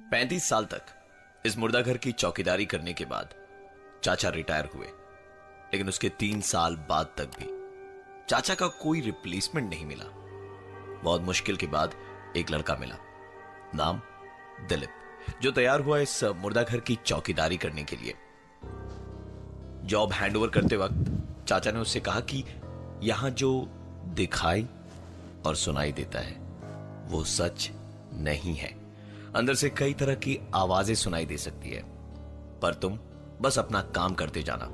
35 साल तक इस मुर्दा घर की चौकीदारी करने के बाद चाचा रिटायर हुए, लेकिन उसके 3 साल बाद तक भी चाचा का कोई रिप्लेसमेंट नहीं मिला। बहुत मुश्किल के बाद एक लड़का मिला, नाम दिलीप, जो तैयार हुआ इस मुर्दा घर की चौकीदारी करने के लिए। जॉब हैंडओवर करते वक्त चाचा ने उससे कहा कि यहां जो दिखाई और सुनाई देता है वो सच नहीं है। अंदर से कई तरह की आवाजें सुनाई दे सकती है, पर तुम बस अपना काम करते जाना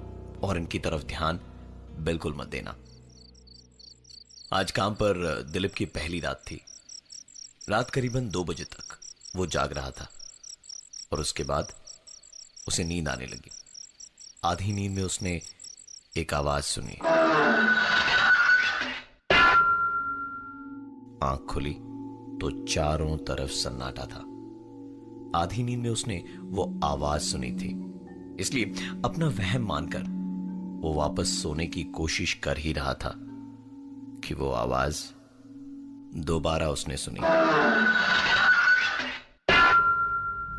और इनकी तरफ ध्यान बिल्कुल मत देना। आज काम पर दिलीप की पहली रात थी। रात करीबन 2 बजे तक वो जाग रहा था और उसके बाद उसे नींद आने लगी। आधी नींद में उसने एक आवाज सुनी। आंख खुली तो चारों तरफ सन्नाटा था। आधी नींद में उसने वो आवाज सुनी थी, इसलिए अपना वहम मानकर वो वापस सोने की कोशिश कर ही रहा था कि वो आवाज दोबारा उसने सुनी।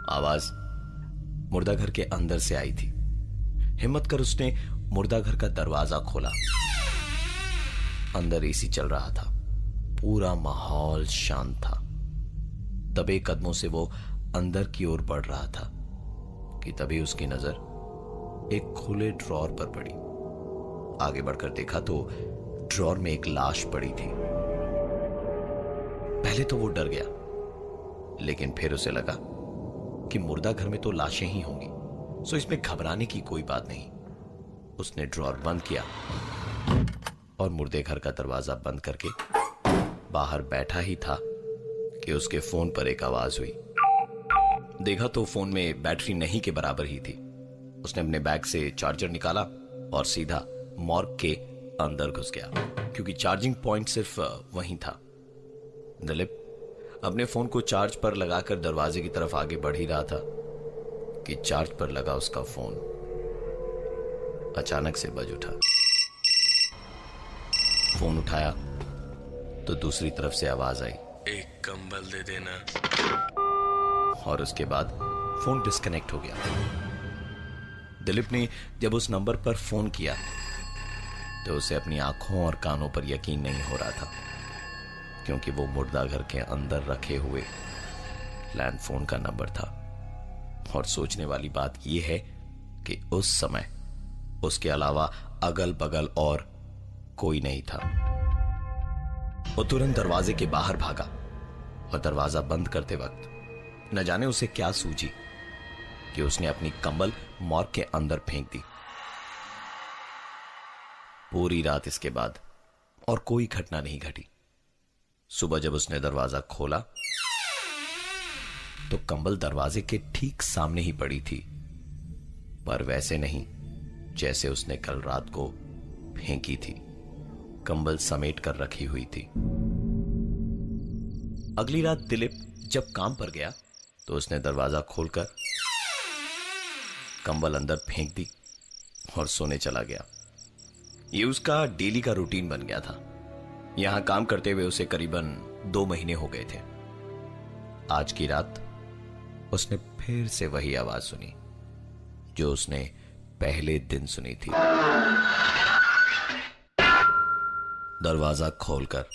आवाज मुर्दा घर के अंदर से आई थी। हिम्मत कर उसने मुर्दा घर का दरवाजा खोला। अंदर एसी चल रहा था, पूरा माहौल शांत था। दबे कदमों से वो अंदर की ओर बढ़ रहा था कि तभी उसकी नजर एक खुले ड्रॉर पर पड़ी। आगे बढ़कर देखा तो ड्रॉर में एक लाश पड़ी थी। पहले तो वो डर गया, लेकिन फिर उसे लगा कि मुर्दा घर में तो लाशें ही होंगी, सो इसमें घबराने की कोई बात नहीं। उसने ड्रॉर बंद किया और मुर्दे घर का दरवाजा बंद करके बाहर बैठा ही था कि उसके फोन पर एक आवाज हुई। देखा तो फोन में बैटरी नहीं के बराबर ही थी। उसने अपने बैग से चार्जर निकाला और सीधा मॉर्ग के अंदर घुस गया, क्योंकि चार्जिंग पॉइंट सिर्फ वहीं था। दिलीप अपने फोन को चार्ज पर लगाकर दरवाजे की तरफ आगे बढ़ ही रहा था कि चार्ज पर लगा उसका फोन अचानक से बज उठा। फोन उठाया तो दूसरी तरफ से आवाज आई, एक कंबल दे देना। और उसके बाद फोन डिस्कनेक्ट हो गया। दिलीप ने जब उस नंबर पर फोन किया तो उसे अपनी आंखों और कानों पर यकीन नहीं हो रहा था, क्योंकि वो मुर्दा घर के अंदर रखे हुए लैंडफोन का नंबर था। और सोचने वाली बात यह है कि उस समय उसके अलावा अगल बगल और कोई नहीं था। वो तुरंत दरवाजे के बाहर भागा और दरवाजा बंद करते वक्त न जाने उसे क्या सूझी कि उसने अपनी कंबल मॉर्ग के अंदर फेंक दी। पूरी रात इसके बाद और कोई घटना नहीं घटी। सुबह जब उसने दरवाजा खोला तो कंबल दरवाजे के ठीक सामने ही पड़ी थी, पर वैसे नहीं जैसे उसने कल रात को फेंकी थी। कंबल समेट कर रखी हुई थी। अगली रात दिलीप जब काम पर गया तो उसने दरवाजा खोलकर कंबल अंदर फेंक दी और सोने चला गया। यह उसका डेली का रूटीन बन गया था। यहां काम करते हुए उसे करीबन 2 महीने हो गए थे। आज की रात उसने फिर से वही आवाज सुनी जो उसने पहले दिन सुनी थी। दरवाजा खोलकर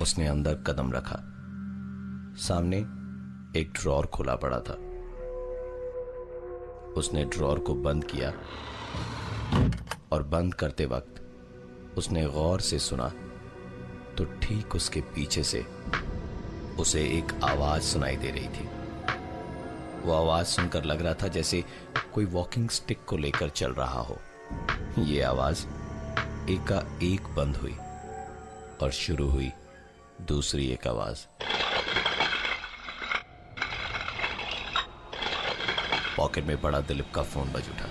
उसने अंदर कदम रखा। सामने एक ड्रॉर खुला पड़ा था। उसने ड्रॉर को बंद किया और बंद करते वक्त उसने गौर से सुना तो ठीक उसके पीछे से उसे एक आवाज सुनाई दे रही थी। वो आवाज सुनकर लग रहा था जैसे कोई वॉकिंग स्टिक को लेकर चल रहा हो। ये आवाज एकाएक बंद हुई और शुरू हुई दूसरी एक आवाज। पॉकेट में पड़ा दिलीप का फोन बज उठा।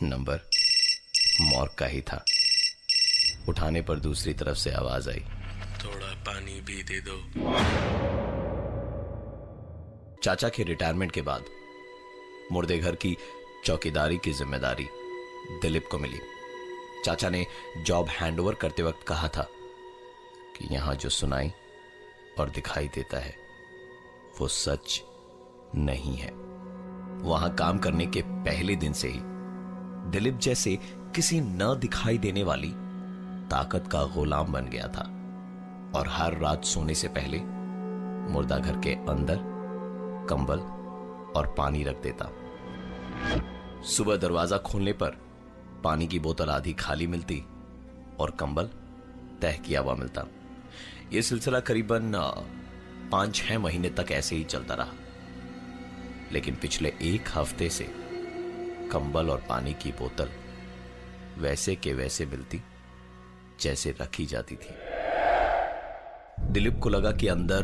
नंबर मॉर्ग का ही था। उठाने पर दूसरी तरफ से आवाज आई, थोड़ा पानी भी दे दो। चाचा के रिटायरमेंट के बाद मुर्दे घर की चौकीदारी की जिम्मेदारी दिलीप को मिली। चाचा ने जॉब हैंडओवर करते वक्त कहा था कि यहां जो सुनाई और दिखाई देता है वो सच नहीं है। वहां काम करने के पहले दिन से ही दिलीप जैसे किसी न दिखाई देने वाली ताकत का गुलाम बन गया था और हर रात सोने से पहले मुर्दा घर के अंदर कंबल और पानी रख देता। सुबह दरवाजा खोलने पर पानी की बोतल आधी खाली मिलती और कंबल तह किया हुआ मिलता। यह सिलसिला करीबन 5-6 महीने तक ऐसे ही चलता रहा, लेकिन पिछले 1 हफ्ते से कंबल और पानी की बोतल वैसे के वैसे मिलती जैसे रखी जाती थी। दिलीप को लगा कि अंदर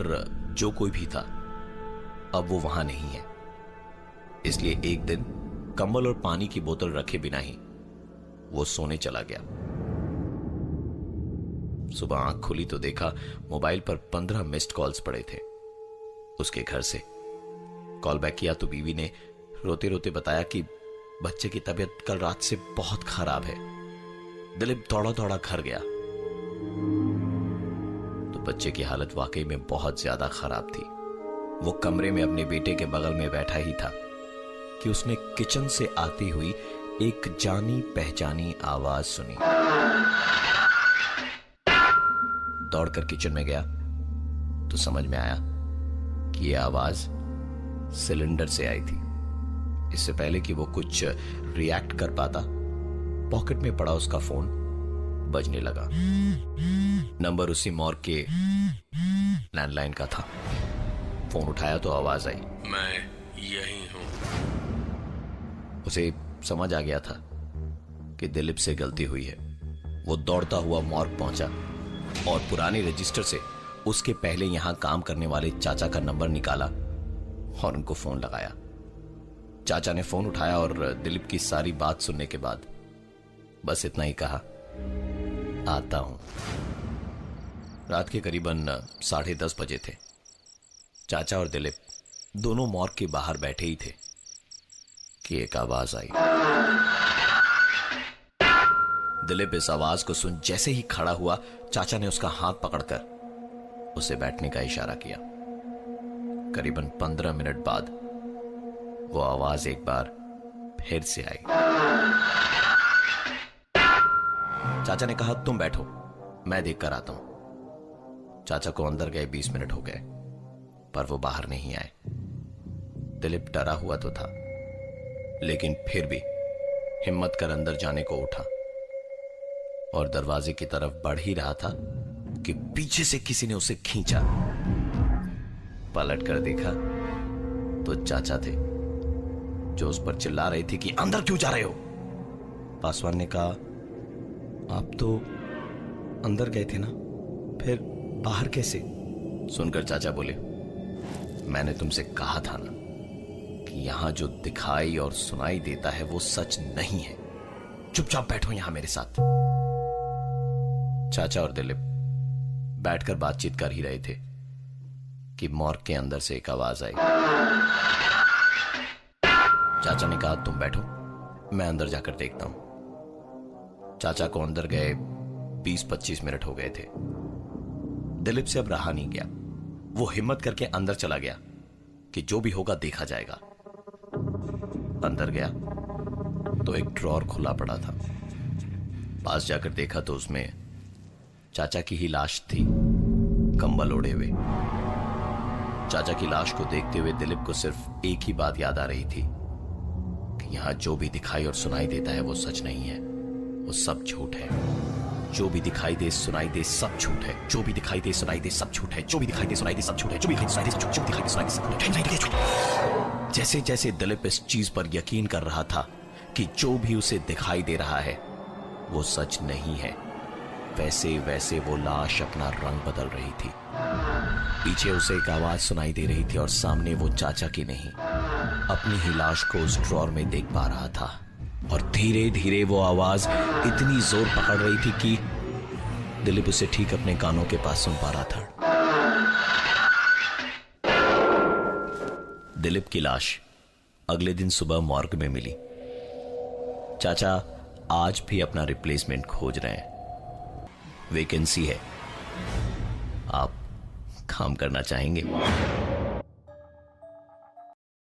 जो कोई भी था अब वो वहां नहीं है, इसलिए एक दिन कंबल और पानी की बोतल रखे बिना ही वो सोने चला गया। सुबह आंख खुली तो देखा मोबाइल पर 15 मिस्ड कॉल्स पड़े थे उसके घर से। कॉल बैक किया तो बीवी ने रोते रोते बताया कि बच्चे की तबीयत कल रात से बहुत खराब है। दिलीप दौड़ा दौड़ा घर गया तो बच्चे की हालत वाकई में बहुत ज्यादा खराब थी। वो कमरे में अपने बेटे के बगल में बैठा ही था कि उसने किचन से आती हुई एक जानी पहचानी आवाज सुनी। दौड़कर किचन में गया तो समझ में आया कि यह आवाज सिलेंडर से आई थी। इससे पहले कि वो कुछ रिएक्ट कर पाता, पॉकेट में पड़ा उसका फोन बजने लगा। नंबर उसी मॉर्ग के लैंडलाइन का था। फोन उठाया तो आवाज आई, मैं यही हूं। उसे समझ आ गया था कि दिलीप से गलती हुई है। वो दौड़ता हुआ मॉर्ग पहुंचा और पुराने रजिस्टर से उसके पहले यहां काम करने वाले चाचा का नंबर निकाला और उनको फोन लगाया। चाचा ने फोन उठाया और दिलीप की सारी बात सुनने के बाद बस इतना ही कहा, आता हूं। रात के करीबन 10:30 बजे थे। चाचा और दिलीप दोनों मॉर्ग के बाहर बैठे ही थे कि एक आवाज आई। दिलीप इस आवाज को सुन जैसे ही खड़ा हुआ, चाचा ने उसका हाथ पकड़कर उसे बैठने का इशारा किया। करीबन 15 मिनट बाद वो आवाज एक बार फिर से आई। चाचा ने कहा, तुम बैठो, मैं देख कर आता हूं। चाचा को अंदर गए 20 मिनट हो गए पर वो बाहर नहीं आए। दिलीप डरा हुआ तो था, लेकिन फिर भी हिम्मत कर अंदर जाने को उठा और दरवाजे की तरफ बढ़ ही रहा था कि पीछे से किसी ने उसे खींचा। पलट कर देखा तो चाचा थे, जो उस पर चिल्ला रहे थे कि अंदर क्यों जा रहे हो। पासवान ने कहा, आप तो अंदर गए थे ना, फिर बाहर कैसे? सुनकर चाचा बोले, मैंने तुमसे कहा था ना कि यहां जो दिखाई और सुनाई देता है वो सच नहीं है। चुपचाप बैठो यहां मेरे साथ। चाचा और दिलीप बैठकर बातचीत कर ही रहे थे कि मॉर्ग के अंदर से एक आवाज आई। चाचा ने कहा, तुम बैठो, मैं अंदर जाकर देखता हूं। चाचा को अंदर गए 20-25 मिनट हो गए थे। दिलीप से अब रहा नहीं गया। वो हिम्मत करके अंदर चला गया कि जो भी होगा देखा जाएगा। अंदर गया तो एक ड्रॉर खुला पड़ा था। पास जाकर देखा तो उसमें चाचा की ही लाश थी, कंबल ओढ़े हुए। चाचा की लाश को देखते हुए दिलीप को सिर्फ एक ही बात याद आ रही थी कि यहां जो भी दिखाई और सुनाई देता है वो सच नहीं है, वो सब झूठ है। जो भी दिखाई दे सुनाई दे सब झूठ है। जो भी दिखाई दे सुनाई दे सब झूठ है। जो भी दिखाई दे सुनाई दे सब झूठ है। जो भी दिखाई दे सुनाई दे सब झूठ, जो भी दिखाई दे सुनाई दे सब झूठ। जैसे जैसे दिलीप इस चीज पर यकीन कर रहा था कि जो भी उसे दिखाई दे रहा है वो सच नहीं है, वैसे वैसे वो लाश अपना रंग बदल रही थी। पीछे उसे एक आवाज सुनाई दे रही थी और सामने वो चाचा की नहीं, अपनी ही लाश को उस ड्रॉर में देख पा रहा था। और धीरे धीरे वो आवाज इतनी जोर पकड़ रही थी कि दिलीप उसे ठीक अपने कानों के पास सुन पा रहा था। दिलीप की लाश अगले दिन सुबह मॉर्ग में मिली। चाचा आज भी अपना रिप्लेसमेंट खोज रहे हैं। वैकेंसी है, आप काम करना चाहेंगे?